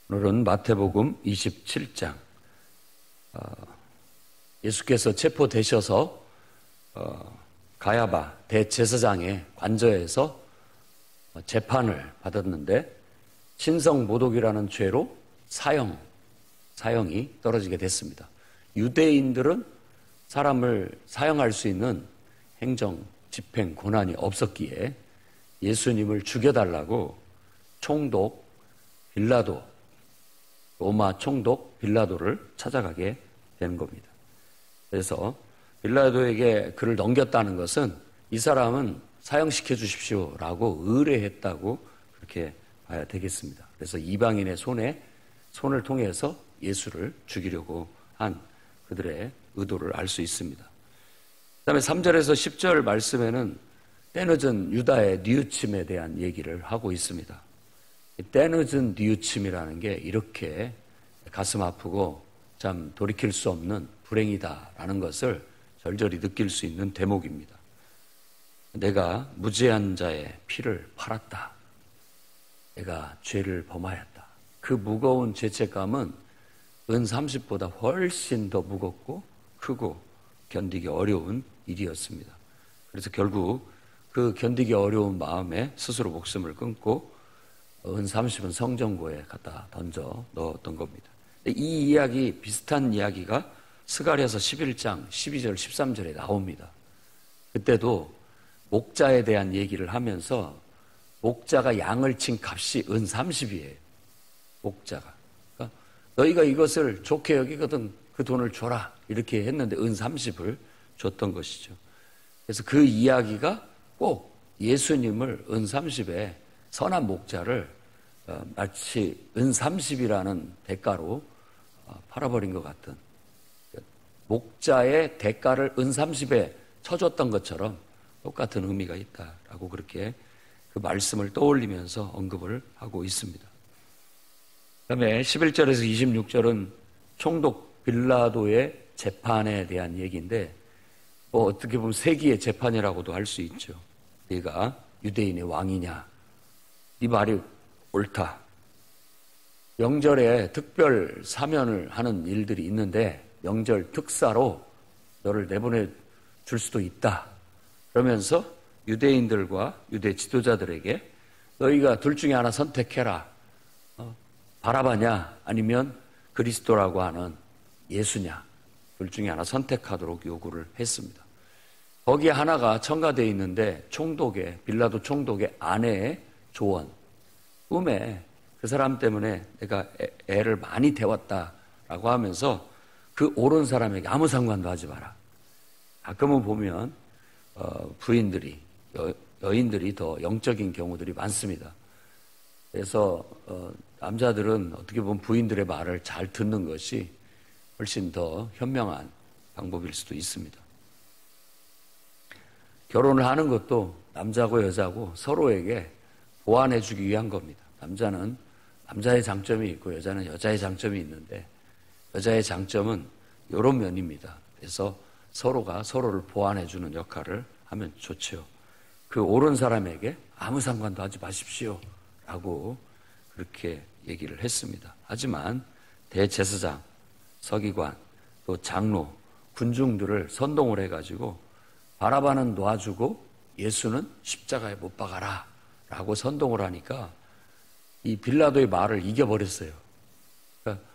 오늘은 마태복음 27장. 예수께서 체포되셔서 가야바 대제사장의 관저에서 재판을 받았는데 신성모독이라는 죄로 사형이 떨어지게 됐습니다. 유대인들은 사람을 사형할 수 있는 행정 집행 권한이 없었기에 예수님을 죽여달라고 총독 빌라도, 로마 총독 빌라도를 찾아가게 되는 겁니다. 그래서 빌라도에게 그를 넘겼다는 것은 이 사람은 사형시켜 주십시오라고 의뢰했다고 그렇게 봐야 되겠습니다. 그래서 이방인의 손을 통해서 예수를 죽이려고 한 그들의 의도를 알 수 있습니다. 그다음에 3절에서 10절 말씀에는 때늦은 유다의 뉘우침에 대한 얘기를 하고 있습니다. 때늦은 뉘우침이라는 게 이렇게 가슴 아프고 참 돌이킬 수 없는 불행이다라는 것을 절절히 느낄 수 있는 대목입니다. 내가 무죄한 자의 피를 팔았다. 내가 죄를 범하였다. 그 무거운 죄책감은 은 30보다 훨씬 더 무겁고 크고 견디기 어려운 일이었습니다. 그래서 결국 그 견디기 어려운 마음에 스스로 목숨을 끊고 은 30은 성전고에 갖다 던져 넣었던 겁니다. 이 이야기, 비슷한 이야기가 스가랴서 11장 12절 13절에 나옵니다. 그때도 목자에 대한 얘기를 하면서 목자가 양을 친 값이 은 30이에요. 목자가. 그러니까 너희가 이것을 좋게 여기거든 그 돈을 줘라 이렇게 했는데 은 30을 줬던 것이죠. 그래서 그 이야기가 꼭 예수님을 은 30에 선한 목자를 마치 은 30이라는 대가로 팔아버린 것 같은, 목자의 대가를 은 30에 쳐줬던 것처럼 똑같은 의미가 있다라고 그렇게 그 말씀을 떠올리면서 언급을 하고 있습니다. 그다음에 11절에서 26절은 총독 빌라도의 재판에 대한 얘기인데 어떻게 보면 세기의 재판이라고도 할 수 있죠. 네가 유대인의 왕이냐? 네 말이 옳다. 명절에 특별 사면을 하는 일들이 있는데 명절 특사로 너를 내보내 줄 수도 있다. 그러면서 유대인들과 유대 지도자들에게 너희가 둘 중에 하나 선택해라. 바라바냐 아니면 그리스도라고 하는 예수냐. 둘 중에 하나 선택하도록 요구를 했습니다. 거기에 하나가 첨가되어 있는데 빌라도 총독의 아내의 조언. 꿈에 그 사람 때문에 내가 애를 많이 데웠다라고 하면서 그 옳은 사람에게 아무 상관도 하지 마라. 가끔은 보면 부인들이, 여인들이 더 영적인 경우들이 많습니다. 그래서 남자들은 어떻게 보면 부인들의 말을 잘 듣는 것이 훨씬 더 현명한 방법일 수도 있습니다. 결혼을 하는 것도 남자고 여자고 서로에게 보완해주기 위한 겁니다. 남자는 남자의 장점이 있고 여자는 여자의 장점이 있는데 여자의 장점은 이런 면입니다. 그래서 서로가 서로를 보완해주는 역할을 하면 좋죠. 그 옳은 사람에게 아무 상관도 하지 마십시오 라고 그렇게 얘기를 했습니다. 하지만 대제사장, 서기관, 또 장로, 군중들을 선동을 해가지고 바라바는 놔주고 예수는 십자가에 못 박아라 라고 선동을 하니까 이 빌라도의 말을 이겨버렸어요. 그러니까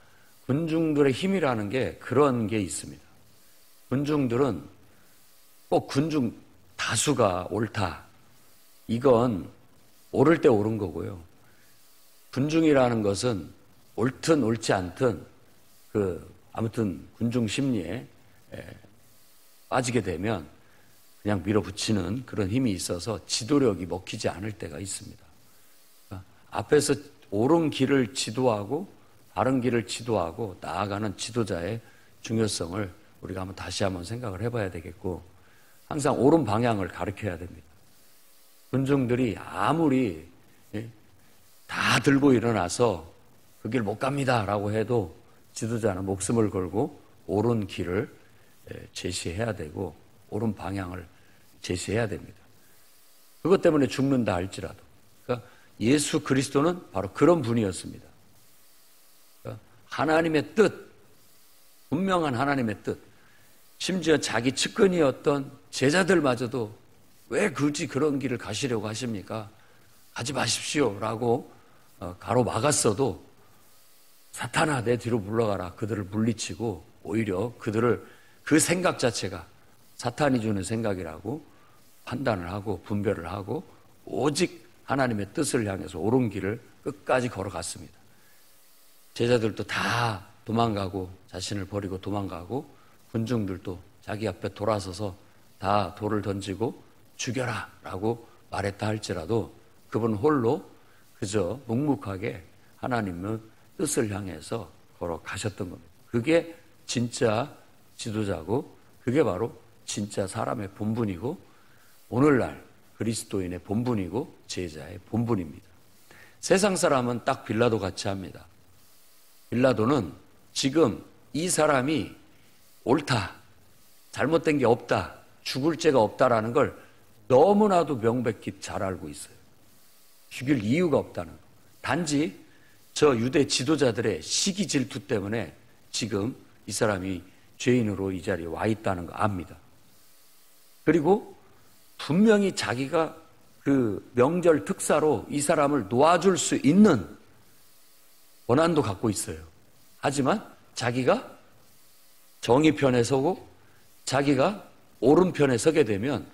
군중들의 힘이라는 게 그런 게 있습니다. 군중들은 꼭 군중 다수가 옳다. 이건 옳을 때 옳은 거고요. 군중이라는 것은 옳든 옳지 않든 아무튼 군중 심리에 빠지게 되면 그냥 밀어붙이는 그런 힘이 있어서 지도력이 먹히지 않을 때가 있습니다. 그러니까 앞에서 옳은 길을 지도하고 바른 길을 지도하고 나아가는 지도자의 중요성을 우리가 다시 한번 생각을 해봐야 되겠고 항상 옳은 방향을 가르쳐야 됩니다. 군중들이 아무리 다 들고 일어나서 그 길 못 갑니다라고 해도 지도자는 목숨을 걸고 옳은 길을 제시해야 되고 옳은 방향을 제시해야 됩니다. 그것 때문에 죽는다 할지라도. 그러니까 예수 그리스도는 바로 그런 분이었습니다. 하나님의 뜻, 분명한 하나님의 뜻, 심지어 자기 측근이었던 제자들마저도 왜 굳이 그런 길을 가시려고 하십니까? 가지 마십시오 라고 가로막았어도 사탄아 내 뒤로 물러가라 그들을 물리치고 오히려 그들을 그 생각 자체가 사탄이 주는 생각이라고 판단을 하고 분별을 하고 오직 하나님의 뜻을 향해서 옳은 길을 끝까지 걸어갔습니다. 제자들도 다 도망가고 자신을 버리고 도망가고 군중들도 자기 앞에 돌아서서 다 돌을 던지고 죽여라 라고 말했다 할지라도 그분 홀로 그저 묵묵하게 하나님의 뜻을 향해서 걸어가셨던 겁니다. 그게 진짜 지도자고 그게 바로 진짜 사람의 본분이고 오늘날 그리스도인의 본분이고 제자의 본분입니다. 세상 사람은 딱 빌라도 같이 합니다. 빌라도는 지금 이 사람이 옳다, 잘못된 게 없다, 죽을 죄가 없다라는 걸 너무나도 명백히 잘 알고 있어요. 죽일 이유가 없다는 거. 단지 저 유대 지도자들의 시기 질투 때문에 지금 이 사람이 죄인으로 이 자리에 와 있다는 거 압니다. 그리고 분명히 자기가 그 명절 특사로 이 사람을 놓아줄 수 있는 권한도 갖고 있어요. 하지만 자기가 정의 편에 서고 자기가 옳은 편에 서게 되면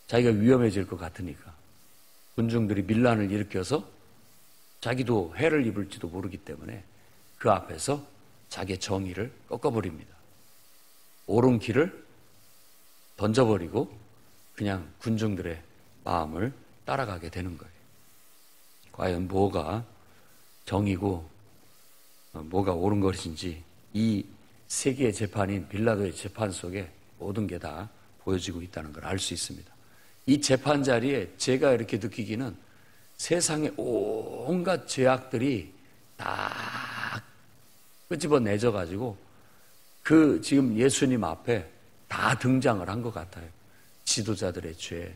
자기가 위험해질 것 같으니까 군중들이 밀란을 일으켜서 자기도 해를 입을지도 모르기 때문에 그 앞에서 자기의 정의를 꺾어버립니다. 옳은 길을 던져버리고 그냥 군중들의 마음을 따라가게 되는 거예요. 과연 뭐가 정의고 뭐가 옳은 것인지 이 세계의 재판인 빌라도의 재판 속에 모든 게 다 보여지고 있다는 걸 알 수 있습니다. 이 재판 자리에 제가 이렇게 느끼기는 세상의 온갖 죄악들이 다 끄집어내져가지고 그 지금 예수님 앞에 다 등장을 한 것 같아요. 지도자들의 죄,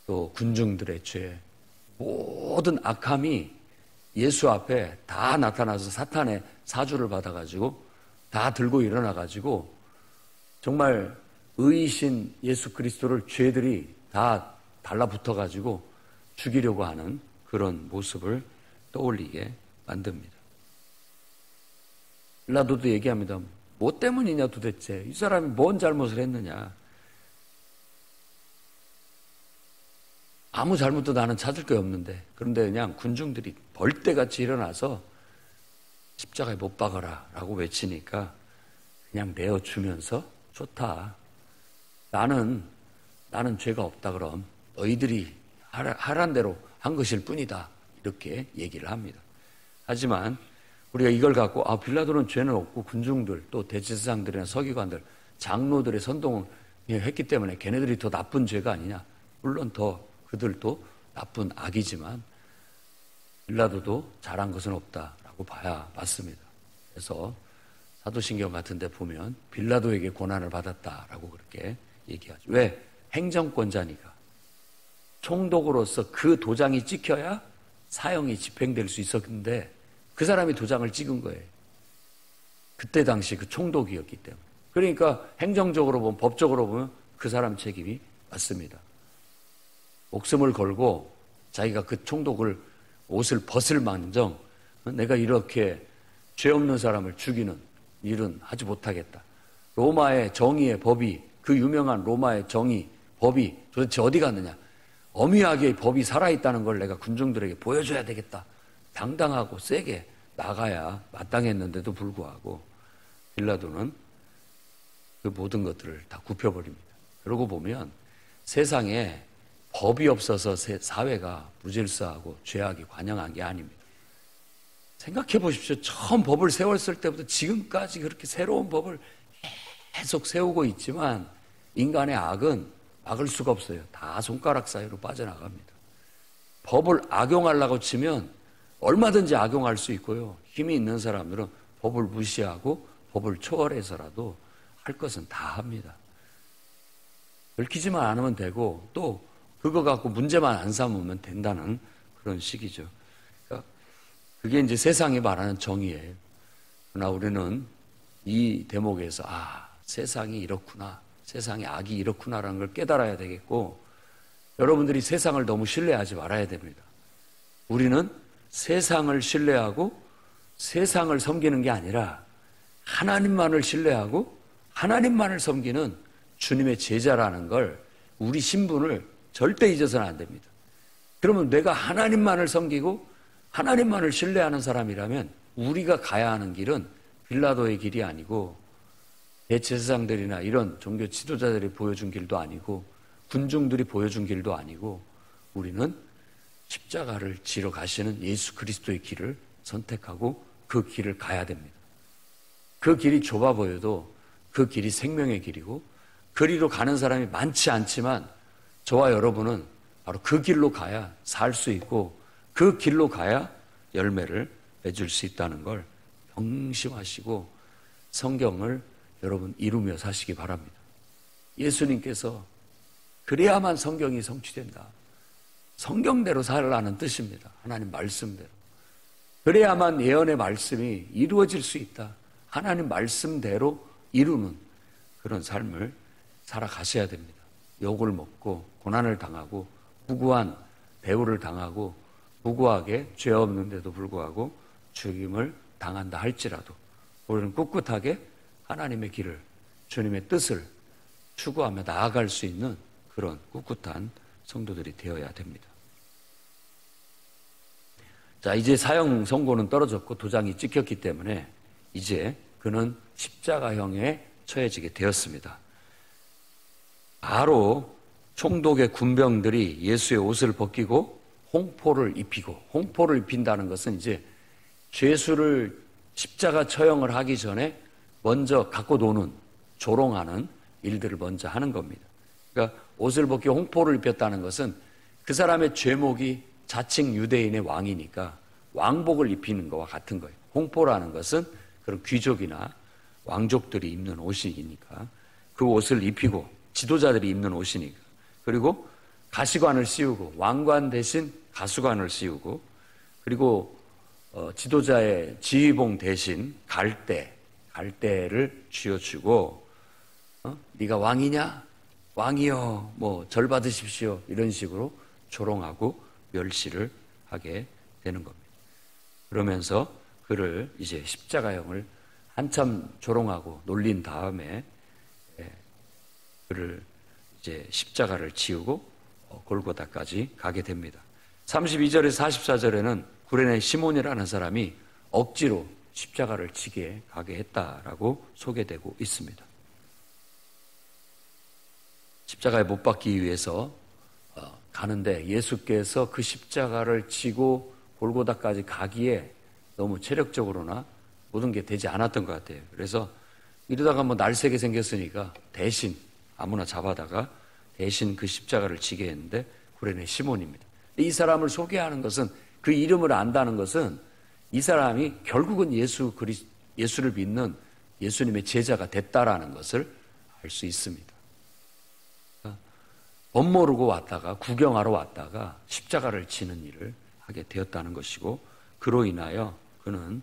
또 군중들의 죄, 모든 악함이 예수 앞에 다 나타나서 사탄의 사주를 받아가지고 다 들고 일어나가지고 정말 의이신 예수 그리스도를 죄들이 다 달라붙어가지고 죽이려고 하는 그런 모습을 떠올리게 만듭니다. 빌라도도 얘기합니다. 뭐 때문이냐 도대체 이 사람이 뭔 잘못을 했느냐. 아무 잘못도 나는 찾을 게 없는데 그런데 그냥 군중들이 벌떼같이 일어나서 십자가에 못 박아라 라고 외치니까 그냥 내어주면서 좋다. 나는 죄가 없다 그럼 너희들이 하란 대로 한 것일 뿐이다. 이렇게 얘기를 합니다. 하지만 우리가 이걸 갖고 빌라도는 죄는 없고 군중들 또 대제사장들이나 서기관들 장로들의 선동을 했기 때문에 걔네들이 더 나쁜 죄가 아니냐. 물론 더 그들도 나쁜 악이지만 빌라도도 잘한 것은 없다라고 봐야 맞습니다. 그래서 사도신경 같은 데 보면 빌라도에게 고난을 받았다라고 그렇게 얘기하죠. 왜? 행정권자니까. 총독으로서 그 도장이 찍혀야 사형이 집행될 수 있었는데 그 사람이 도장을 찍은 거예요. 그때 당시 그 총독이었기 때문에. 그러니까 행정적으로 보면 법적으로 보면 그 사람 책임이 맞습니다. 목숨을 걸고 자기가 그 총독을 옷을 벗을 망정 내가 이렇게 죄 없는 사람을 죽이는 일은 하지 못하겠다. 로마의 정의의 법이 그 유명한 로마의 정의 법이 도대체 어디 갔느냐. 엄위하게 법이 살아있다는 걸 내가 군중들에게 보여줘야 되겠다. 당당하고 세게 나가야 마땅했는데도 불구하고 빌라도는 그 모든 것들을 다 굽혀버립니다. 그러고 보면 세상에 법이 없어서 사회가 무질서하고 죄악이 관영한 게 아닙니다. 생각해 보십시오. 처음 법을 세웠을 때부터 지금까지 그렇게 새로운 법을 계속 세우고 있지만 인간의 악은 막을 수가 없어요. 다 손가락 사이로 빠져나갑니다. 법을 악용하려고 치면 얼마든지 악용할 수 있고요. 힘이 있는 사람들은 법을 무시하고 법을 초월해서라도 할 것은 다 합니다. 들키지만 않으면 되고 또 그거 갖고 문제만 안 삼으면 된다는 그런 식이죠. 그러니까 그게 이제 세상이 말하는 정의예요. 그러나 우리는 이 대목에서 세상이 이렇구나, 세상의 악이 이렇구나라는 걸 깨달아야 되겠고, 여러분들이 세상을 너무 신뢰하지 말아야 됩니다. 우리는 세상을 신뢰하고 세상을 섬기는 게 아니라 하나님만을 신뢰하고 하나님만을 섬기는 주님의 제자라는 걸, 우리 신분을 절대 잊어서는 안 됩니다. 그러면 내가 하나님만을 섬기고 하나님만을 신뢰하는 사람이라면 우리가 가야 하는 길은 빌라도의 길이 아니고 대제사장들이나 이런 종교 지도자들이 보여준 길도 아니고 군중들이 보여준 길도 아니고, 우리는 십자가를 지러 가시는 예수 그리스도의 길을 선택하고 그 길을 가야 됩니다. 그 길이 좁아 보여도 그 길이 생명의 길이고, 그리로 가는 사람이 많지 않지만 저와 여러분은 바로 그 길로 가야 살 수 있고, 그 길로 가야 열매를 맺을 수 있다는 걸 명심하시고 성경을 여러분 이루며 사시기 바랍니다. 예수님께서 그래야만 성경이 성취된다. 성경대로 살라는 뜻입니다. 하나님 말씀대로. 그래야만 예언의 말씀이 이루어질 수 있다. 하나님 말씀대로 이루는 그런 삶을 살아가셔야 됩니다. 욕을 먹고 고난을 당하고 무고한 배후를 당하고 무고하게 죄 없는데도 불구하고 죽임을 당한다 할지라도 우리는 꿋꿋하게 하나님의 길을, 주님의 뜻을 추구하며 나아갈 수 있는 그런 꿋꿋한 성도들이 되어야 됩니다. 자, 이제 사형 선고는 떨어졌고 도장이 찍혔기 때문에 이제 그는 십자가형에 처해지게 되었습니다. 바로 총독의 군병들이 예수의 옷을 벗기고 홍포를 입히고, 홍포를 입힌다는 것은 이제 죄수를 십자가 처형을 하기 전에 먼저 갖고 노는, 조롱하는 일들을 먼저 하는 겁니다. 그러니까 옷을 벗기고 홍포를 입혔다는 것은 그 사람의 죄목이 자칭 유대인의 왕이니까 왕복을 입히는 것과 같은 거예요. 홍포라는 것은 그런 귀족이나 왕족들이 입는 옷이니까 그 옷을 입히고, 지도자들이 입는 옷이니까. 그리고 가시관을 씌우고, 왕관 대신 가수관을 씌우고, 그리고 지도자의 지휘봉 대신 갈대를 쥐어주고, 네가 왕이냐? 왕이여, 절 받으십시오. 이런 식으로 조롱하고 멸시를 하게 되는 겁니다. 그러면서 그를 이제 십자가형을 한참 조롱하고 놀린 다음에 그를 이제 십자가를 지우고 골고다까지 가게 됩니다. 32절에서 44절에는 구레네 시몬이라는 사람이 억지로 십자가를 지게 가게 했다라고 소개되고 있습니다. 십자가에 못 박기 위해서 가는데 예수께서 그 십자가를 지고 골고다까지 가기에 너무 체력적으로나 모든 게 되지 않았던 것 같아요. 그래서 이러다가 날쌔게 생겼으니까 대신 아무나 잡아다가 대신 그 십자가를 지게 했는데 구레네 시몬입니다. 이 사람을 소개하는 것은, 그 이름을 안다는 것은 이 사람이 결국은 예수를 믿는 예수님의 제자가 됐다라는 것을 알 수 있습니다. 멋모르고 왔다가, 구경하러 왔다가 십자가를 지는 일을 하게 되었다는 것이고, 그로 인하여 그는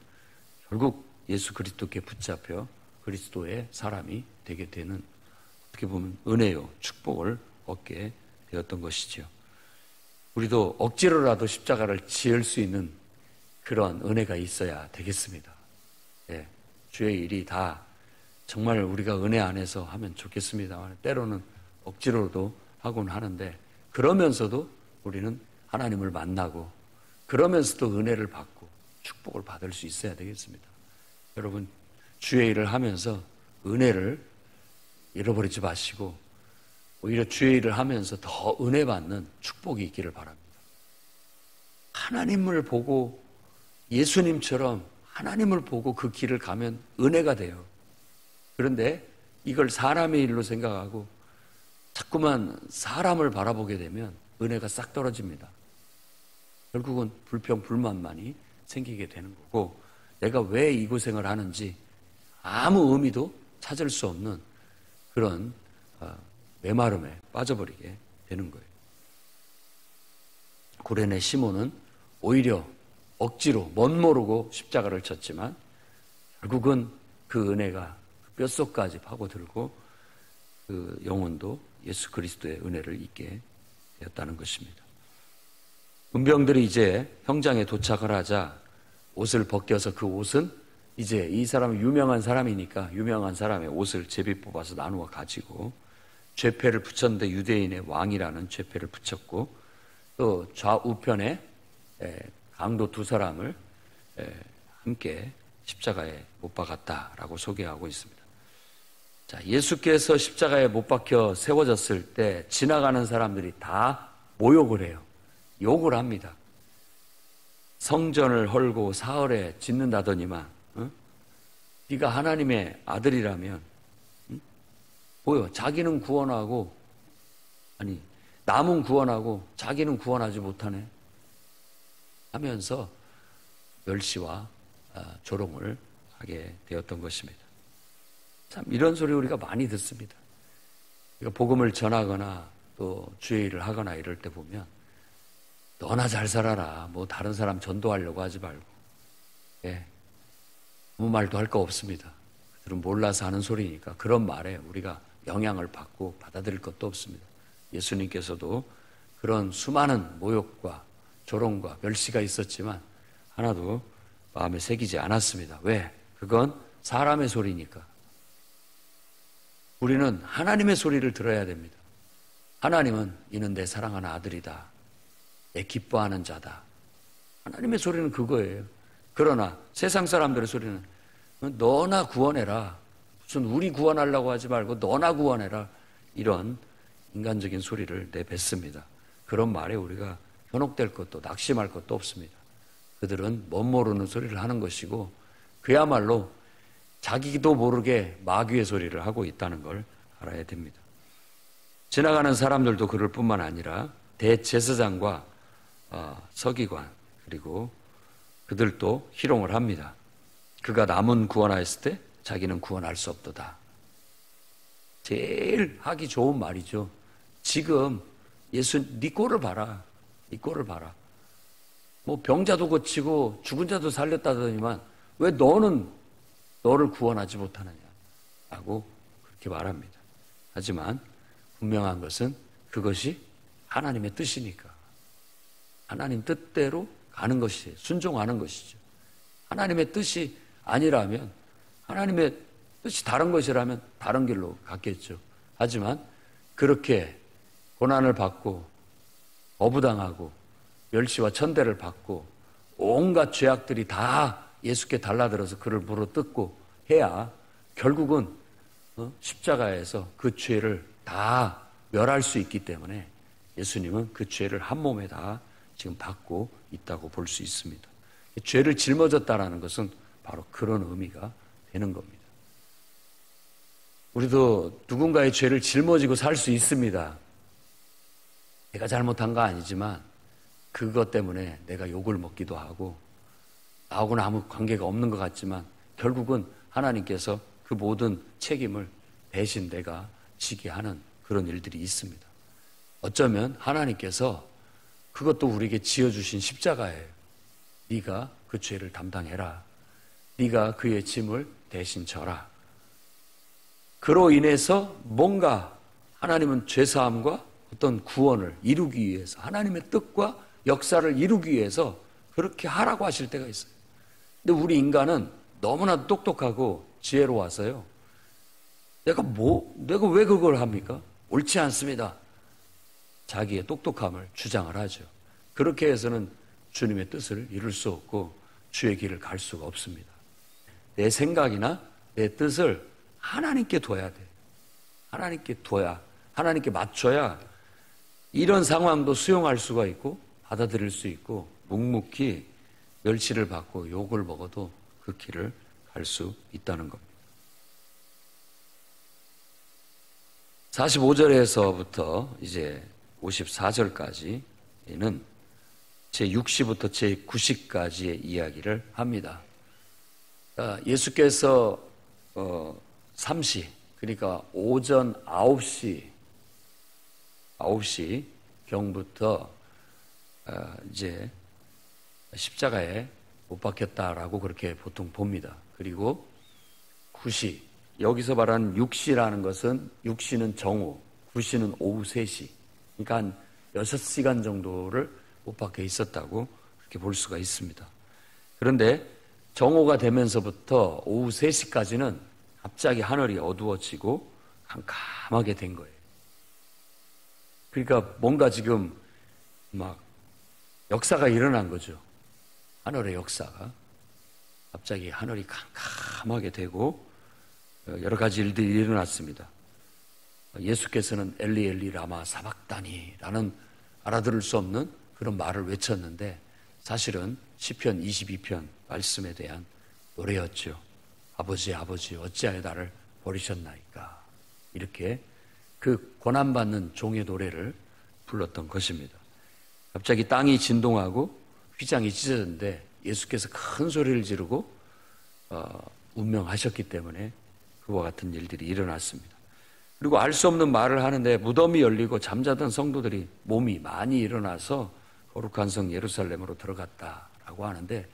결국 예수 그리스도께 붙잡혀 그리스도의 사람이 되게 되는, 어떻게 보면 은혜요, 축복을 얻게 되었던 것이죠. 우리도 억지로라도 십자가를 지을 수 있는 그런 은혜가 있어야 되겠습니다. 네, 주의 일이 다 정말 우리가 은혜 안에서 하면 좋겠습니다만, 때로는 억지로도 하곤 하는데, 그러면서도 우리는 하나님을 만나고 그러면서도 은혜를 받고 축복을 받을 수 있어야 되겠습니다. 여러분, 주의 일을 하면서 은혜를 잃어버리지 마시고 오히려 주의 일을 하면서 더 은혜 받는 축복이 있기를 바랍니다. 하나님을 보고, 예수님처럼 하나님을 보고 그 길을 가면 은혜가 돼요. 그런데 이걸 사람의 일로 생각하고 자꾸만 사람을 바라보게 되면 은혜가 싹 떨어집니다. 결국은 불평, 불만만이 생기게 되는 거고, 내가 왜 이 고생을 하는지 아무 의미도 찾을 수 없는 그런 메마름에 빠져버리게 되는 거예요. 구레네 시몬은 오히려 억지로 멋모르고 십자가를 졌지만 결국은 그 은혜가 뼛속까지 파고들고 그 영혼도 예수 그리스도의 은혜를 잊게 되었다는 것입니다. 문병들이 이제 형장에 도착을 하자 옷을 벗겨서 그 옷은 이제 이 사람은 유명한 사람이니까 유명한 사람의 옷을 제비 뽑아서 나누어 가지고 죄패를 붙였는데 유대인의 왕이라는 죄패를 붙였고 또 좌우편에 강도 두 사람을 함께 십자가에 못 박았다라고 소개하고 있습니다. 자, 예수께서 십자가에 못 박혀 세워졌을 때 지나가는 사람들이 다 모욕을 해요. 욕을 합니다. 성전을 헐고 사흘에 짓는다더니만 네가 하나님의 아들이라면 보여 자기는 구원하고 아니 남은 구원하고 자기는 구원하지 못하네 하면서 멸시와 조롱을 하게 되었던 것입니다. 참 이런 소리 우리가 많이 듣습니다. 복음을 전하거나 또 주의 일을 하거나 이럴 때 보면 너나 잘 살아라. 뭐 다른 사람 전도하려고 하지 말고 아무 말도 할 거 없습니다. 그들은 몰라서 하는 소리니까 그런 말에 우리가 영향을 받고 받아들일 것도 없습니다. 예수님께서도 그런 수많은 모욕과 조롱과 멸시가 있었지만 하나도 마음에 새기지 않았습니다. 왜? 그건 사람의 소리니까. 우리는 하나님의 소리를 들어야 됩니다. 하나님은 이는 내 사랑하는 아들이다. 내 기뻐하는 자다. 하나님의 소리는 그거예요. 그러나 세상 사람들의 소리는 너나 구원해라. 무슨 우리 구원하려고 하지 말고 너나 구원해라. 이런 인간적인 소리를 내뱉습니다. 그런 말에 우리가 현혹될 것도 낙심할 것도 없습니다. 그들은 멋모르는 소리를 하는 것이고 그야말로 자기도 모르게 마귀의 소리를 하고 있다는 걸 알아야 됩니다. 지나가는 사람들도 그럴 뿐만 아니라 대제사장과 서기관 그리고 그들도 희롱을 합니다. 그가 남은 구원하였을 때 자기는 구원할 수 없도다. 제일 하기 좋은 말이죠. 지금 예수 네 꼴을 봐라. 네 꼴을 봐라. 뭐 병자도 고치고 죽은 자도 살렸다더니만 왜 너는 너를 구원하지 못하느냐 라고 그렇게 말합니다. 하지만 분명한 것은 그것이 하나님의 뜻이니까 하나님 뜻대로 가는 것이에요. 순종하는 것이죠. 하나님의 뜻이 아니라면 하나님의 뜻이 다른 것이라면 다른 길로 갔겠죠. 하지만 그렇게 고난을 받고 어부당하고 멸시와 천대를 받고 온갖 죄악들이 다 예수께 달라들어서 그를 물어뜯고 해야 결국은 십자가에서 그 죄를 다 멸할 수 있기 때문에 예수님은 그 죄를 한 몸에 다 지금 받고 있다고 볼 수 있습니다. 죄를 짊어졌다라는 것은 바로 그런 의미가 되는 겁니다. 우리도 누군가의 죄를 짊어지고 살 수 있습니다. 내가 잘못한 거 아니지만 그것 때문에 내가 욕을 먹기도 하고 나하고는 아무 관계가 없는 것 같지만 결국은 하나님께서 그 모든 책임을 대신 내가 지게 하는 그런 일들이 있습니다. 어쩌면 하나님께서 그것도 우리에게 지어주신 십자가예요. 네가 그 죄를 담당해라. 네가 그의 짐을 대신 져라. 그로 인해서 뭔가 하나님은 죄사함과 어떤 구원을 이루기 위해서 하나님의 뜻과 역사를 이루기 위해서 그렇게 하라고 하실 때가 있어요. 근데 우리 인간은 너무나 똑똑하고 지혜로워서요. 내가 왜 그걸 합니까? 옳지 않습니다. 자기의 똑똑함을 주장을 하죠. 그렇게 해서는 주님의 뜻을 이룰 수 없고 주의 길을 갈 수가 없습니다. 내 생각이나 내 뜻을 하나님께 둬야 돼. 하나님께 둬야, 하나님께 맞춰야 이런 상황도 수용할 수가 있고 받아들일 수 있고 묵묵히 멸시를 받고 욕을 먹어도 그 길을 갈 수 있다는 겁니다. 45절에서부터 이제 54절까지는 제6시부터 제9시까지의 이야기를 합니다. 예수께서 3시, 그러니까 오전 9시 경부터 이제 십자가에 못 박혔다라고 그렇게 보통 봅니다. 그리고 구시, 여기서 말하는 육시라는 것은 육시는 정오, 구시는 오후 3시. 그러니까 한 6시간 정도를 못 박혀 있었다고 그렇게 볼 수가 있습니다. 그런데 정오가 되면서부터 오후 3시까지는 갑자기 하늘이 어두워지고 캄캄하게 된 거예요. 그러니까 뭔가 지금 막 역사가 일어난 거죠. 하늘의 역사가. 갑자기 하늘이 캄캄하게 되고 여러 가지 일들이 일어났습니다. 예수께서는 엘리 엘리 라마 사박다니라는 알아들을 수 없는 그런 말을 외쳤는데 사실은 시편 22편 말씀에 대한 노래였죠. 아버지 아버지 어찌하여 나를 버리셨나이까. 이렇게 그 고난받는 종의 노래를 불렀던 것입니다. 갑자기 땅이 진동하고 휘장이 찢어졌는데 예수께서 큰 소리를 지르고 운명하셨기 때문에 그와 같은 일들이 일어났습니다. 그리고 알 수 없는 말을 하는데 무덤이 열리고 잠자던 성도들이 몸이 많이 일어나서 거룩한 성 예루살렘으로 들어갔다라고 하는데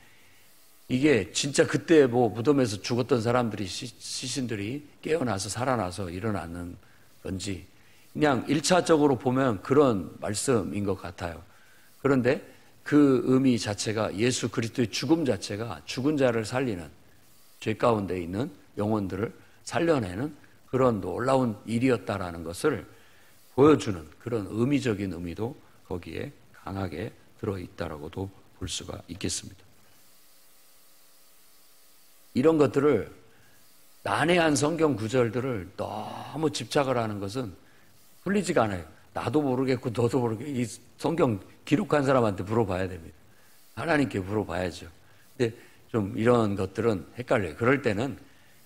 이게 진짜 그때 뭐 무덤에서 죽었던 사람들이 시신들이 깨어나서 살아나서 일어나는 건지 그냥 1차적으로 보면 그런 말씀인 것 같아요. 그런데 그 의미 자체가 예수 그리스도의 죽음 자체가 죽은 자를 살리는 죄 가운데 있는 영혼들을 살려내는 그런 놀라운 일이었다라는 것을 보여주는 그런 의미적인 의미도 거기에 강하게 들어있다라고도 볼 수가 있겠습니다. 이런 것들을 난해한 성경 구절들을 너무 집착을 하는 것은 풀리지가 않아요. 나도 모르겠고 너도 모르겠고 이 성경 기록한 사람한테 물어봐야 됩니다. 하나님께 물어봐야죠. 근데 좀 이런 것들은 헷갈려요. 그럴 때는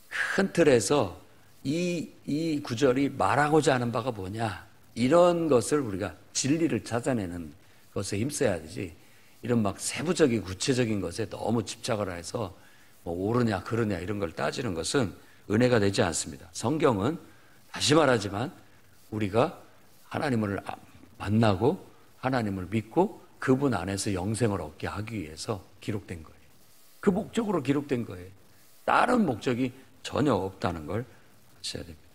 큰 틀에서 이 구절이 말하고자 하는 바가 뭐냐 이런 것을 우리가 진리를 찾아내는 것에 힘써야 되지 이런 막 세부적인 구체적인 것에 너무 집착을 해서 뭐 옳으냐 그르냐 이런 걸 따지는 것은 은혜가 되지 않습니다. 성경은 다시 말하지만 우리가 하나님을 만나고 하나님을 믿고 그분 안에서 영생을 얻게 하기 위해서 기록된 거예요. 그 목적으로 기록된 거예요. 다른 목적이 전혀 없다는 걸 아셔야 됩니다.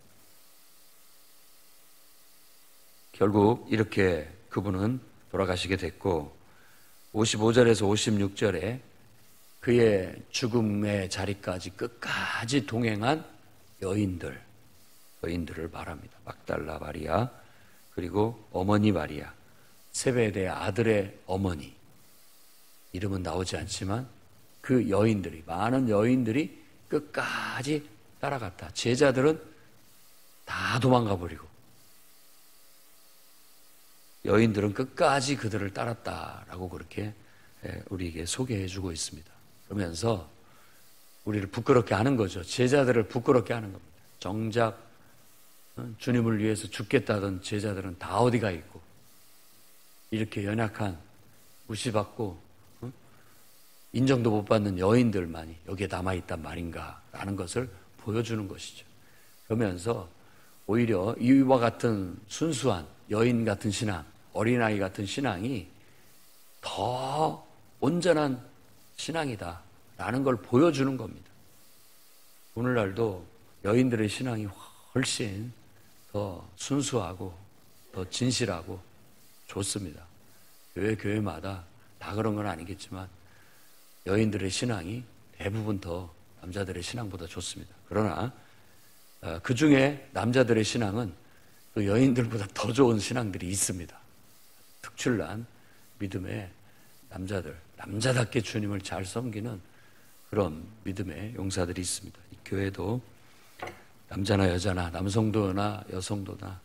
결국 이렇게 그분은 돌아가시게 됐고 55절에서 56절에 그의 죽음의 자리까지 끝까지 동행한 여인들을 말합니다. 막달라 마리아 그리고 어머니 마리아 세베대의 아들의 어머니 이름은 나오지 않지만 그 여인들이 많은 여인들이 끝까지 따라갔다. 제자들은 다 도망가 버리고 여인들은 끝까지 그들을 따랐다라고 그렇게 우리에게 소개해 주고 있습니다. 그러면서 우리를 부끄럽게 하는 거죠. 제자들을 부끄럽게 하는 겁니다. 정작 주님을 위해서 죽겠다던 제자들은 다 어디가 있고 이렇게 연약한 무시받고 인정도 못 받는 여인들만이 여기에 남아있단 말인가라는 것을 보여주는 것이죠. 그러면서 오히려 이와 같은 순수한 여인 같은 신앙, 어린아이 같은 신앙이 더 온전한 신앙이다라는 걸 보여주는 겁니다. 오늘날도 여인들의 신앙이 훨씬 더 순수하고 더 진실하고 좋습니다. 교회마다 다 그런 건 아니겠지만 여인들의 신앙이 대부분 더 남자들의 신앙보다 좋습니다. 그러나 그 중에 남자들의 신앙은 또 여인들보다 더 좋은 신앙들이 있습니다. 특출난 믿음의 남자들, 남자답게 주님을 잘 섬기는 그런 믿음의 용사들이 있습니다. 이 교회도 남자나 여자나 남성도나 여성도나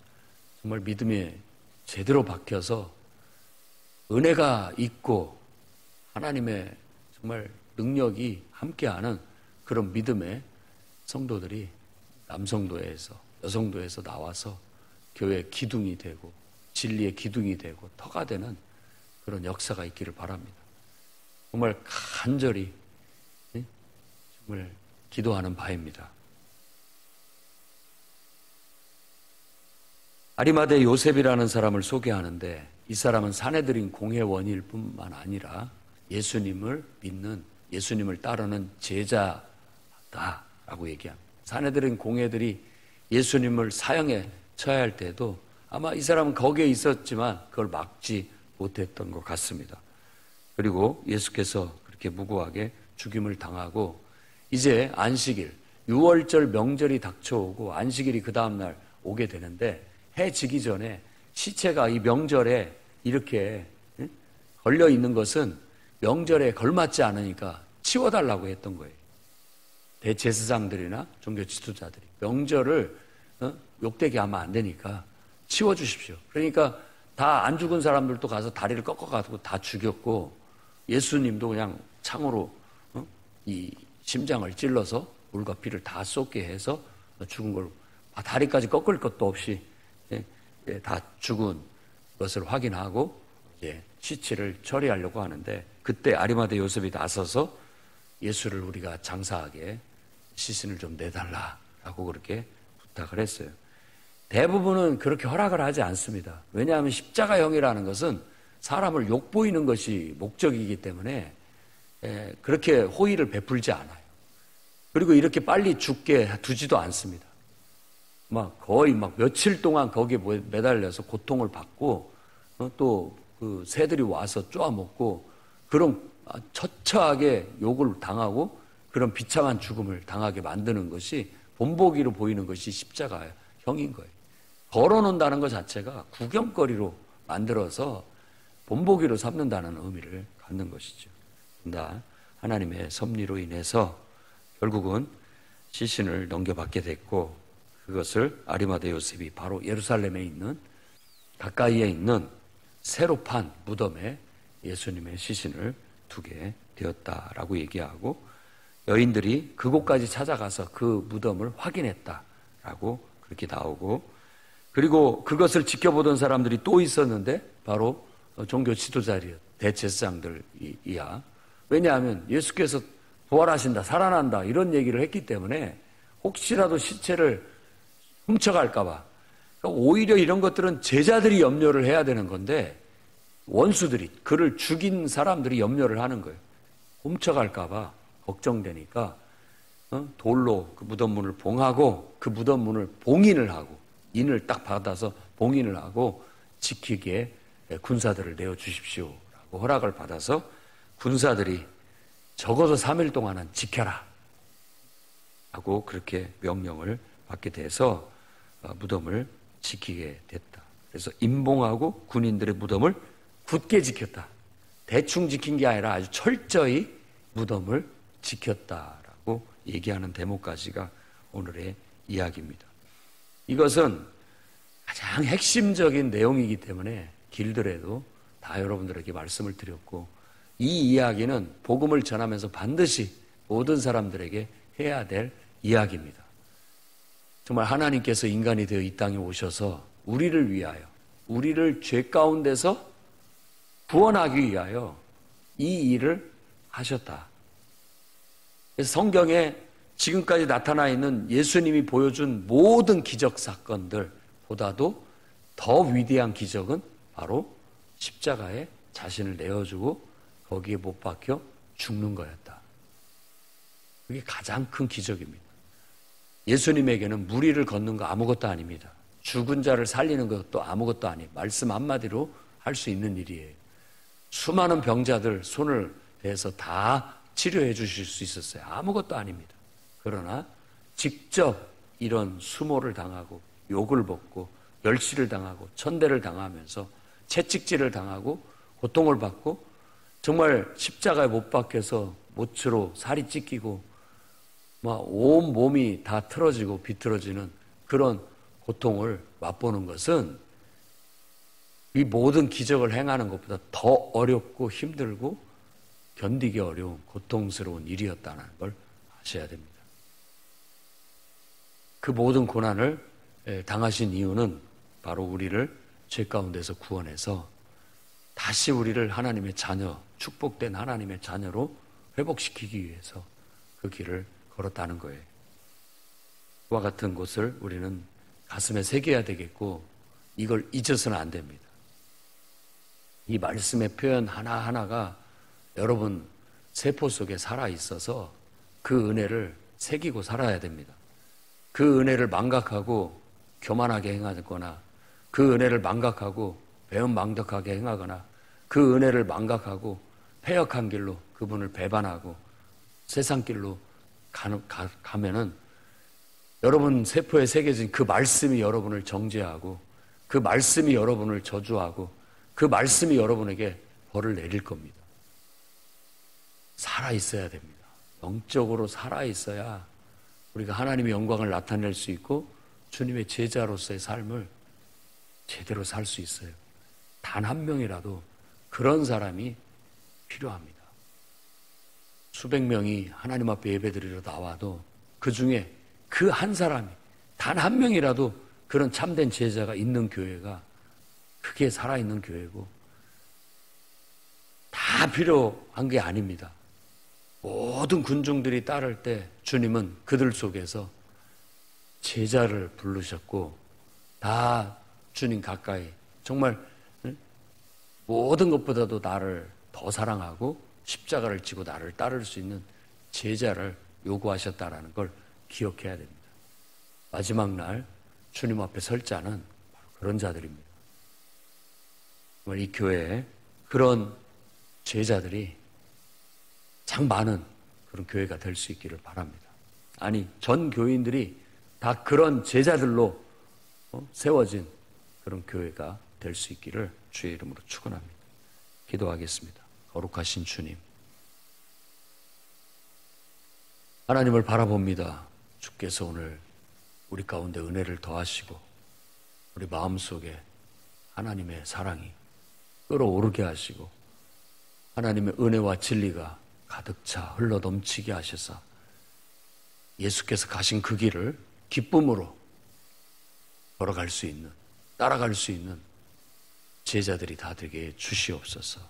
정말 믿음에 제대로 박혀서 은혜가 있고 하나님의 정말 능력이 함께하는 그런 믿음의 성도들이 남성도에서 여성도에서 나와서 교회의 기둥이 되고 진리의 기둥이 되고 터가 되는 그런 역사가 있기를 바랍니다. 정말 간절히 정말 기도하는 바입니다. 아리마대 요셉이라는 사람을 소개하는데 이 사람은 사내들인 공회원일 뿐만 아니라 예수님을 믿는, 예수님을 따르는 제자다라고 얘기합니다. 사내들인 공회들이 예수님을 사형에 처해야 할 때도 아마 이 사람은 거기에 있었지만 그걸 막지 못했던 것 같습니다. 그리고 예수께서 그렇게 무고하게 죽임을 당하고 이제 안식일, 6월절 명절이 닥쳐오고 안식일이 그 다음날 오게 되는데 해 지기 전에 시체가 이 명절에 이렇게 걸려 있는 것은 명절에 걸맞지 않으니까 치워달라고 했던 거예요. 대제사장들이나 종교 지도자들이 명절을 욕되게 하면 안 되니까 치워주십시오. 그러니까 다 안 죽은 사람들도 가서 다리를 꺾어가지고 다 죽였고 예수님도 그냥 창으로 이 심장을 찔러서 물과 피를 다 쏟게 해서 죽은 걸 다리까지 꺾을 것도 없이 다 죽은 것을 확인하고 이제 시체를 처리하려고 하는데 그때 아리마대 요셉이 나서서 예수를 우리가 장사하게 시신을 좀 내달라라고 그렇게 부탁을 했어요. 대부분은 그렇게 허락을 하지 않습니다. 왜냐하면 십자가형이라는 것은 사람을 욕보이는 것이 목적이기 때문에 그렇게 호의를 베풀지 않아요. 그리고 이렇게 빨리 죽게 두지도 않습니다. 거의 며칠 동안 거기에 매달려서 고통을 받고 또 그 새들이 와서 쪼아먹고 그런 처처하게 욕을 당하고 그런 비참한 죽음을 당하게 만드는 것이 본보기로 보이는 것이 십자가형인 거예요. 걸어놓는다는 것 자체가 구경거리로 만들어서 본보기로 삼는다는 의미를 갖는 것이죠. 다 하나님의 섭리로 인해서 결국은 시신을 넘겨받게 됐고 그것을 아리마대 요셉이 바로 예루살렘에 있는 가까이에 있는 새로 판 무덤에 예수님의 시신을 두게 되었다라고 얘기하고 여인들이 그곳까지 찾아가서 그 무덤을 확인했다라고 그렇게 나오고 그리고 그것을 지켜보던 사람들이 또 있었는데 바로 종교 지도자들, 대제사장들이야. 왜냐하면 예수께서 부활하신다, 살아난다 이런 얘기를 했기 때문에 혹시라도 시체를 훔쳐갈까 봐 그러니까 오히려 이런 것들은 제자들이 염려를 해야 되는 건데 원수들이 그를 죽인 사람들이 염려를 하는 거예요. 훔쳐갈까 봐 걱정되니까 돌로 그 무덤 문을 봉하고 그 무덤 문을 봉인을 하고 인을 딱 받아서 봉인을 하고 지키게 군사들을 내어주십시오라고 허락을 받아서 군사들이 적어도 3일 동안은 지켜라 하고 그렇게 명령을 받게 돼서 무덤을 지키게 됐다. 그래서 임봉하고 군인들의 무덤을 굳게 지켰다. 대충 지킨 게 아니라 아주 철저히 무덤을 지켰다라고 얘기하는 대목까지가 오늘의 이야기입니다. 이것은 가장 핵심적인 내용이기 때문에 길더라도 다 여러분들에게 말씀을 드렸고 이 이야기는 복음을 전하면서 반드시 모든 사람들에게 해야 될 이야기입니다. 정말 하나님께서 인간이 되어 이 땅에 오셔서 우리를 위하여 우리를 죄 가운데서 구원하기 위하여 이 일을 하셨다. 그래서 성경에 지금까지 나타나 있는 예수님이 보여준 모든 기적 사건들보다도 더 위대한 기적은 바로 십자가에 자신을 내어주고 거기에 못 박혀 죽는 거였다. 그게 가장 큰 기적입니다. 예수님에게는 무리를 걷는 거 아무것도 아닙니다. 죽은 자를 살리는 것도 아무것도 아니에요. 말씀 한마디로 할 수 있는 일이에요. 수많은 병자들 손을 대서 다 치료해 주실 수 있었어요. 아무것도 아닙니다. 그러나 직접 이런 수모를 당하고 욕을 먹고 멸시를 당하고 천대를 당하면서 채찍질을 당하고 고통을 받고 정말 십자가에 못 박혀서 못으로 살이 찢기고 온 몸이 다 틀어지고 비틀어지는 그런 고통을 맛보는 것은 이 모든 기적을 행하는 것보다 더 어렵고 힘들고 견디기 어려운 고통스러운 일이었다는 걸 아셔야 됩니다. 그 모든 고난을 당하신 이유는 바로 우리를 죄 가운데서 구원해서 다시 우리를 하나님의 자녀, 축복된 하나님의 자녀로 회복시키기 위해서 그 길을 걸었다는 거예요. 그와 같은 것을 우리는 가슴에 새겨야 되겠고 이걸 잊어서는 안 됩니다. 이 말씀의 표현 하나하나가 여러분 세포 속에 살아있어서 그 은혜를 새기고 살아야 됩니다. 그 은혜를 망각하고 교만하게 행하거나, 그 은혜를 망각하고 배은망덕하게 행하거나, 그 은혜를 망각하고 패역한 길로 그분을 배반하고 세상 길로 가면은 여러분 세포에 새겨진 그 말씀이 여러분을 정죄하고, 그 말씀이 여러분을 저주하고, 그 말씀이 여러분에게 벌을 내릴 겁니다. 살아있어야 됩니다. 영적으로 살아있어야 우리가 하나님의 영광을 나타낼 수 있고 주님의 제자로서의 삶을 제대로 살 수 있어요. 단 한 명이라도 그런 사람이 필요합니다. 수백 명이 하나님 앞에 예배드리러 나와도 그 중에 그 한 사람이, 단 한 명이라도 그런 참된 제자가 있는 교회가 그게 살아있는 교회고, 다 필요한 게 아닙니다. 모든 군중들이 따를 때 주님은 그들 속에서 제자를 부르셨고, 다 주님 가까이 정말 모든 것보다도 나를 더 사랑하고 십자가를 지고 나를 따를 수 있는 제자를 요구하셨다라는 걸 기억해야 됩니다. 마지막 날 주님 앞에 설 자는 바로 그런 자들입니다. 정말 이 교회에 그런 제자들이 참 많은 그런 교회가 될 수 있기를 바랍니다. 아니, 전 교인들이 다 그런 제자들로 세워진 그런 교회가 될 수 있기를 주의 이름으로 축원합니다. 기도하겠습니다. 거룩하신 주님, 하나님을 바라봅니다. 주께서 오늘 우리 가운데 은혜를 더하시고 우리 마음속에 하나님의 사랑이 끓어오르게 하시고 하나님의 은혜와 진리가 가득 차 흘러 넘치게 하셔서 예수께서 가신 그 길을 기쁨으로 걸어갈 수 있는, 따라갈 수 있는 제자들이 다 되게 주시옵소서.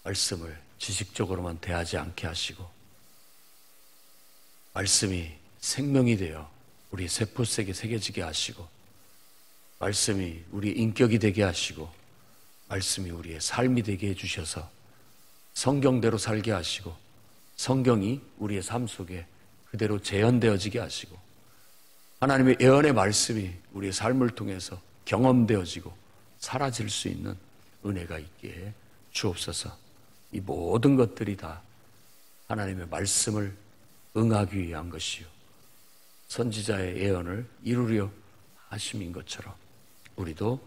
말씀을 지식적으로만 대하지 않게 하시고 말씀이 생명이 되어 우리 세포색에 새겨지게 하시고, 말씀이 우리 인격이 되게 하시고, 말씀이 우리의 삶이 되게 해주셔서 성경대로 살게 하시고, 성경이 우리의 삶 속에 그대로 재현되어지게 하시고, 하나님의 예언의 말씀이 우리의 삶을 통해서 경험되어지고 사라질 수 있는 은혜가 있게 해 주옵소서. 이 모든 것들이 다 하나님의 말씀을 응하기 위한 것이요, 선지자의 예언을 이루려 하심인 것처럼 우리도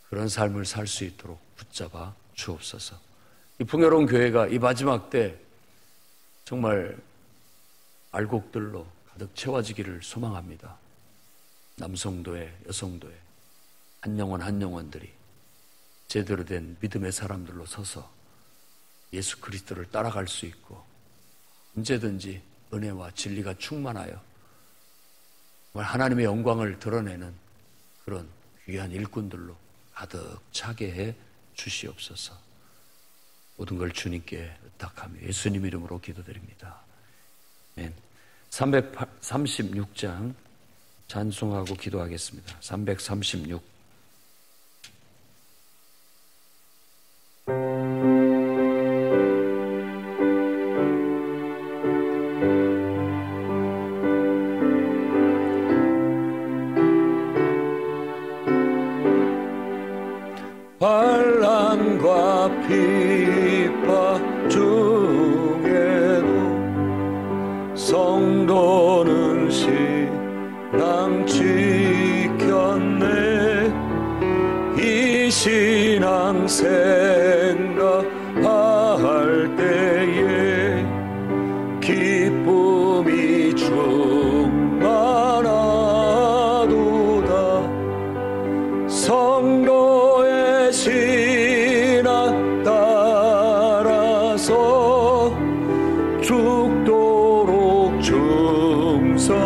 그런 삶을 살 수 있도록 붙잡아 주옵소서. 이 풍요로운 교회가 이 마지막 때 정말 알곡들로 가득 채워지기를 소망합니다. 남성도회, 여성도회, 한 영혼 한 영혼들이 제대로 된 믿음의 사람들로 서서 예수 그리스도를 따라갈 수 있고, 언제든지 은혜와 진리가 충만하여 정말 하나님의 영광을 드러내는 그런 귀한 일꾼들로 가득 차게 해 주시옵소서. 모든 걸 주님께 의탁하며 예수님 이름으로 기도드립니다. 아멘. 336장 찬송하고 기도하겠습니다. 336. 환난과 핍박 중에도 성도는 신앙 지켰네. 이 신앙 생각할 때에 기쁨이 충만하도다. 성도의 신앙 따라서 죽도록 충성하겠네.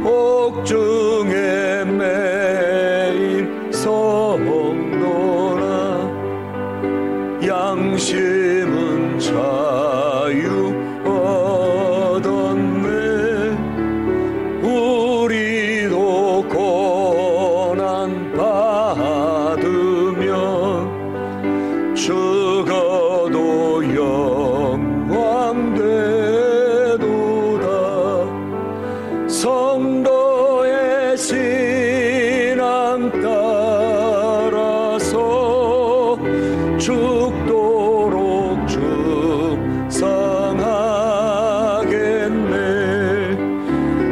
옥중에 매인 성도라 양심은 자유 얻었네. 우리도 고난 죽도록 충성하겠네.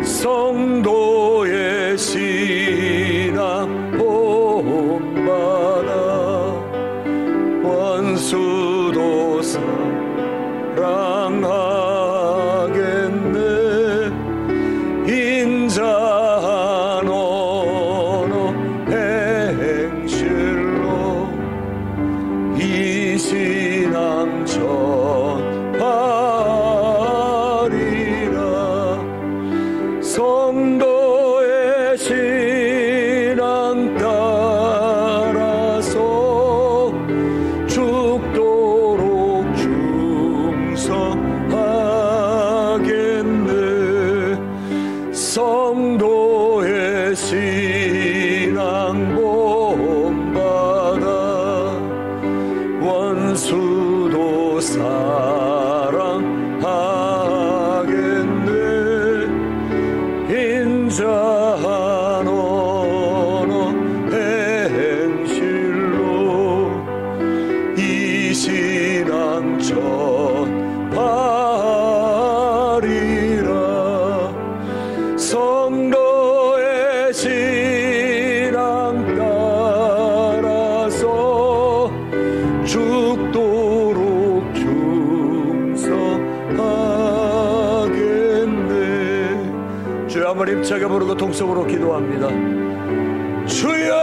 성도의 신앙 본받아 원수도 사랑하겠네. 인자한 언어 행실로 이 신앙 전하리라. 성도의 신앙 따라서 죽도록 충성하겠네. 성도의 신앙 본받아 원수도 사랑하겠네. 인자한 언어 행실로 이 신앙 전하리라. 성도의 신앙 따라서 죽도록 충성하겠네. 주여, 한번 힘차게 부르고 통성으로 기도합니다. 주여,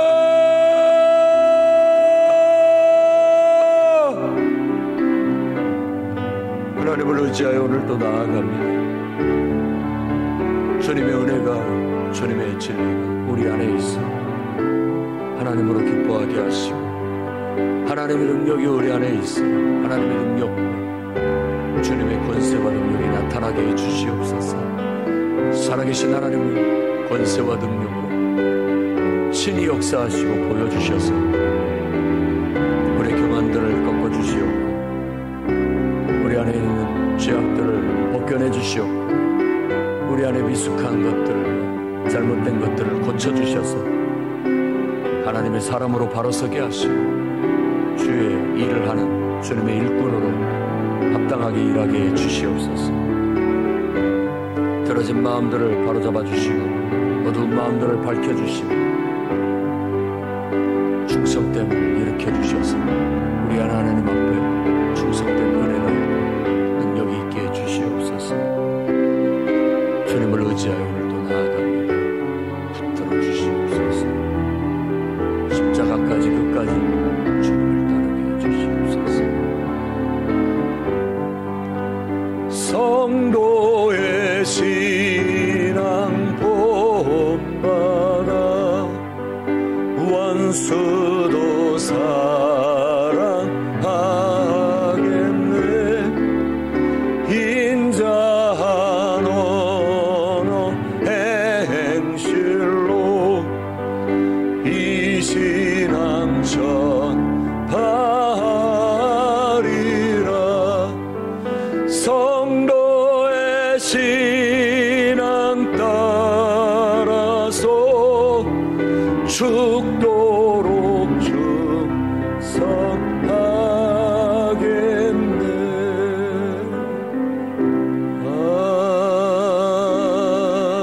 하나님을 의지하여 오늘도 나아갑니다. 주님의 은혜가, 주님의 진리가 우리 안에 있어 하나님으로 기뻐하게 하시고, 하나님의 능력이 우리 안에 있어 하나님의 능력과 주님의 권세와 능력이 나타나게 해주시옵소서. 살아계신 하나님의 권세와 능력으로 친히 역사하시고 보여주셔서 우리의 교만들을 꺾어주시옵고, 우리 안에 있는 죄악들을 벗겨내 주시옵고, 우리 안에 미숙한 것들, 잘못된 것들을 고쳐주셔서 하나님의 사람으로 바로 서게 하시고 주의 일을 하는 주님의 일꾼으로 합당하게 일하게 해 주시옵소서. 들어진 마음들을 바로잡아 주시고 어두운 마음들을 밝혀주시고 충성됨을 일으켜 주셔서 우리 하나님 앞에 충성된 은혜가 능력이 있게 해 주시옵소서. 주님을 의지하여 오늘도 나아갑니다. 붙들어 주시옵소서. 십자가까지 끝까지 주님을 따르게 해주시옵소서. 성도의 신앙 본받아 원수도 사랑하겠네. 인자한 언어 행실로 이 신앙 전하리라. 성도의 신앙 따라서 죽도록 충성하겠네.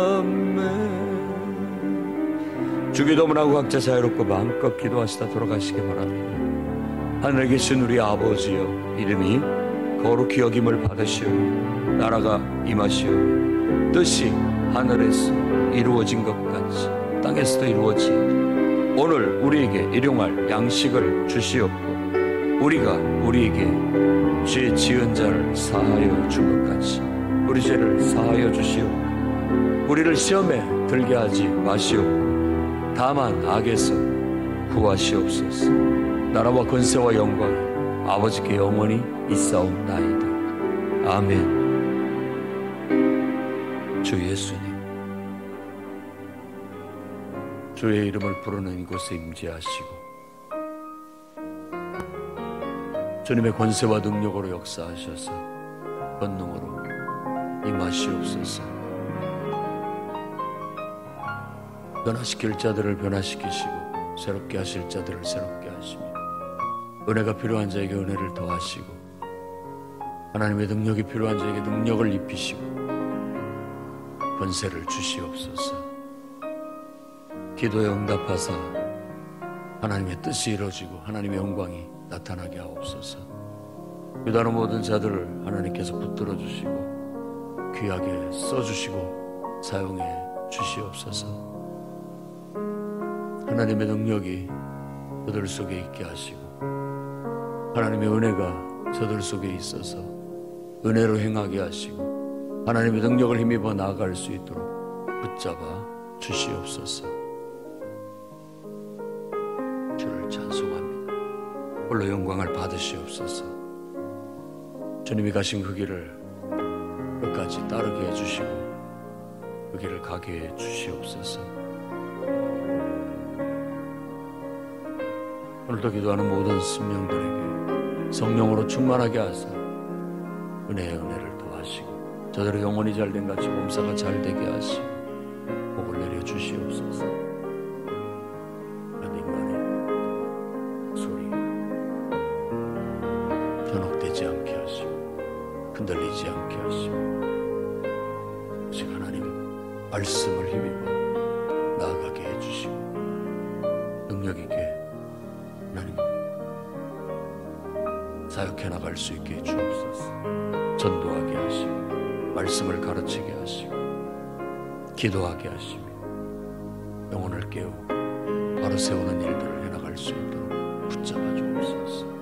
아멘. 주기도문하고 각자 자유롭고 마음껏 기도하시다 돌아가시기 바랍니다. 하늘에 계신 우리 아버지여, 이름이 거룩히 여김을 받으시오니 나라가 임하시오니 뜻이 하늘에서 이루어진 것 같이 땅에서도 이루어지이다. 오늘 우리에게 일용할 양식을 주시옵고, 우리가 우리에게 죄 지은 자를 사하여 준 것 같이 우리 죄를 사하여 주시옵고, 우리를 시험에 들게 하지 마시옵고 다만 악에서 구하시옵소서. 나라와 권세와 영광이 아버지께 영원히 있사옵나이다. 아멘. 주 예수님, 주의 이름을 부르는 곳에 임재하시고 주님의 권세와 능력으로 역사하셔서 권능으로 임하시옵소서. 변화시킬 자들을 변화시키시고 새롭게 하실 자들을 새롭게 하시며 은혜가 필요한 자에게 은혜를 더하시고 하나님의 능력이 필요한 자에게 능력을 입히시고 권세를 주시옵소서. 기도에 응답하사 하나님의 뜻이 이루어지고 하나님의 영광이 나타나게 하옵소서. 유다는 모든 자들을 하나님께서 붙들어 주시고 귀하게 써주시고 사용해 주시옵소서. 하나님의 능력이 저들 속에 있게 하시고 하나님의 은혜가 저들 속에 있어서 은혜로 행하게 하시고 하나님의 능력을 힘입어 나아갈 수 있도록 붙잡아 주시옵소서. 주를 찬송합니다. 홀로 영광을 받으시옵소서. 주님이 가신 그 길을 끝까지 따르게 해주시고 그 길을 가게 해 주시옵소서. 오늘도 기도하는 모든 심령들에게 성령으로 충만하게 하사 은혜의 은혜를 더하시고 저들의 영혼이 잘된 같이 몸사가 잘되게 하시고 복을 내려 주시옵소서. 인간의 소리 현혹되지 않게 하시고 흔들리지 않게 하시고 오직 하나님 말씀을 힘입어 나아가게 해주시고 능력 있게 하나님 사역해 나갈 수 있게 해주옵소서. 전도하게 하시고 말씀을 가르치게 하시고 기도하게 하시며 영혼을 깨우고 바로 세우는 일들을 해나갈 수 있도록 붙잡아 주옵소서.